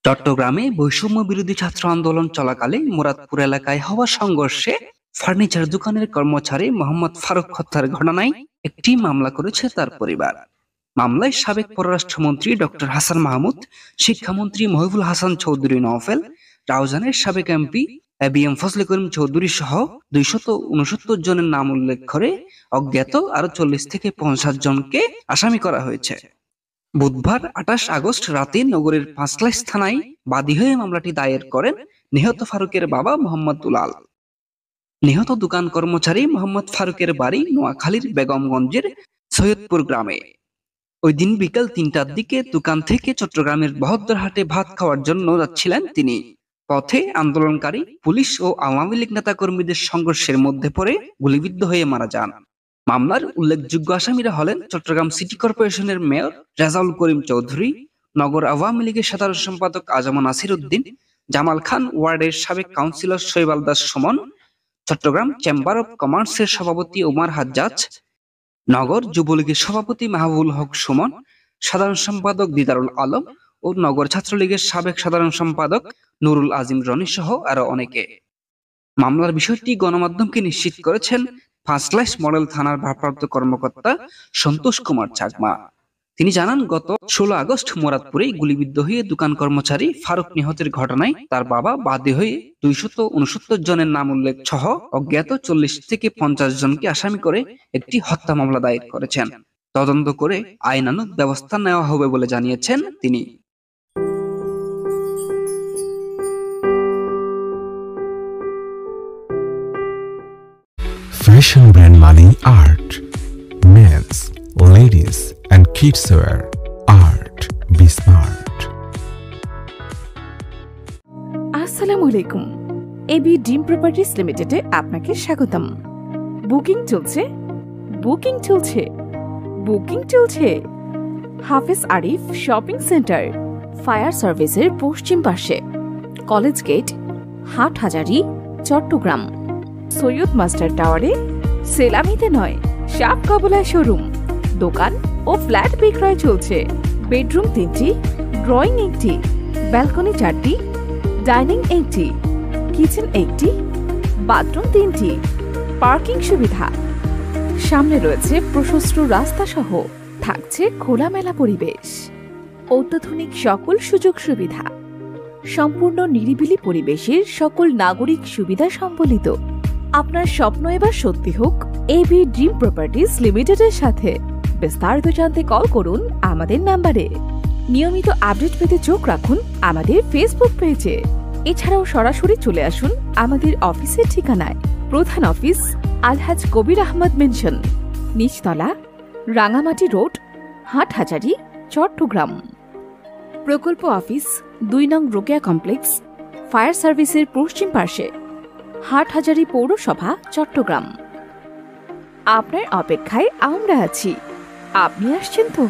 চট্টগ্রামে বৈষম্য বিরোধী ছাত্র আন্দোলন চলাকালে মুরাদপুর এলাকায় হওয়া সংঘর্ষে ফার্নিচার দোকানের কর্মচারী মোহাম্মদ ফারুক হত্যার ঘটনায় একটি মামলা করেছে তার পরিবার। মামলায় সাবেক পররাষ্ট্রমন্ত্রী ডক্টর হাসান মাহমুদ, শিক্ষামন্ত্রী মহিবুল হাসান চৌধুরী নওফেল, রাউজানের সাবেক এমপি এবিএম ফজলে করিম চৌধুরী সহ 269 জনের নাম উল্লেখ করে অজ্ঞাত আরো 40 থেকে 50 জনকে আসামি করা হয়েছে। বুধবার 28 আগস্ট রাতে নগরের পাঁচলাইশ থানায় বাদী হয়ে মামলাটি দায়ের করেন নিহত ফারুকের বাবা মোহাম্মদ দুলাল। নিহত দোকান কর্মচারী মোহাম্মদ ফারুকের বাড়ি নোয়াখালীর বেগমগঞ্জের সৈয়দপুর গ্রামে। ওই দিন বিকাল 3টার দিকে দোকান থেকে চট্টগ্রামের বহদ্দারহাটে ভাত খাওয়ার জন্য যাচ্ছিলেন তিনি। পথে আন্দোলনকারী পুলিশ ও আওয়ামী লীগ নেতা কর্মীদের সংঘর্ষের মধ্যে পড়ে গুলিবিদ্ধ হয়ে মারা যান। মামলার উল্লেখযোগ্য আসামিরা হলেন চট্টগ্রাম সিটি কর্পোরেশনের মেয়র রেজাউল করিম চৌধুরী, নগর আওয়ামী লীগের সাধারণ সম্পাদক আজম নাসির উদ্দিন, জামাল খান ওয়ার্ডের সাবেক কাউন্সিলর শৈবাল দাস সুমন, চট্টগ্রাম চেম্বার অব কমার্সের সভাপতি ওমর হাজ্জাজ, নগর যুবলীগের সভাপতি মাহবুবুল হক সুমন, সাধারণ সম্পাদক দিদারুল আলম ও নগর ছাত্রলীগের সাবেক সাধারণ সম্পাদক নুরুল আজিম রনি সহ আরো অনেকে। মামলার বিষয়টি গণমাধ্যমকে নিশ্চিত করেছেন পাঁচলাইশ মডেল থানার ভারপ্রাপ্ত কর্মকর্তা সন্তোষ কুমার চাকমা। তিনি জানান, গত 16 আগস্ট মুরাদপুরে গুলিবিদ্ধ হয়ে দোকান কর্মচারী ফারুক নিহতের ঘটনায় তার বাবা বাদী হয়ে 269 জনের নাম উল্লেখ সহ অজ্ঞাত 40 থেকে 50 জনকে আসামি করে একটি হত্যা মামলা দায়ের করেছেন। তদন্ত করে আইনানুগ ব্যবস্থা নেওয়া হবে বলে জানিয়েছেন তিনি। Fashion brand Mani Art, men's, ladies and kids wear. Art, be smart. আসসালামু আলাইকুম। এবি ড্রিম প্রপার্টিজ লিমিটেডে আপনাকে স্বাগতম। বুকিং চলছে। হাফেজ আরিফ শপিং সেন্টার, ফায়ার সার্ভিসের পশ্চিম পাশে, college gate, Hathazari, Chattogram. Syed master টাওয়ারে সেলামিতে নয়, সাপ কাবলায় শোরুম, দোকান ও ফ্ল্যাট বিক্রয় চলছে। বেডরুম 3টি, ড্রয়িং 1টি, ব্যালকনি 4টি, ডাইনিং 1টি, কিচেন 1টি, বাথরুম 3টি, পার্কিং সুবিধা। সামনে রয়েছে প্রশস্ত রাস্তা সহ থাকছে খোলামেলা পরিবেশ, অত্যাধুনিক সকল সুযোগ সুবিধা, সম্পূর্ণ নিরিবিলি পরিবেশের সকল নাগরিক সুবিধা সম্বলিত। আপনার স্বপ্ন এবার সত্যি হোক এবি ড্রিম প্রপার্টিজ লিমিটেডের সাথে। বিস্তারিত জানতে কল করুন আমাদের নাম্বারে। নিয়মিত আপডেট পেতে চোখ রাখুন আমাদের ফেসবুক পেজে। এছাড়াও সরাসরি চলে আসুন আমাদের অফিসের ঠিকানায়। প্রধান অফিস আলহাজ কবির আহমদ মেনশন, নিচতলা, রাঙামাটি রোড, হাটহাজারী, চট্টগ্রাম। প্রকল্প অফিস 2 নং রোকেয়া কমপ্লেক্স, ফায়ার সার্ভিসের পশ্চিম পাশে, হাটহাজারী পৌরসভা, চট্টগ্রাম। আপনার অপেক্ষায় আমরা আছি। আপনি আসছেন তো?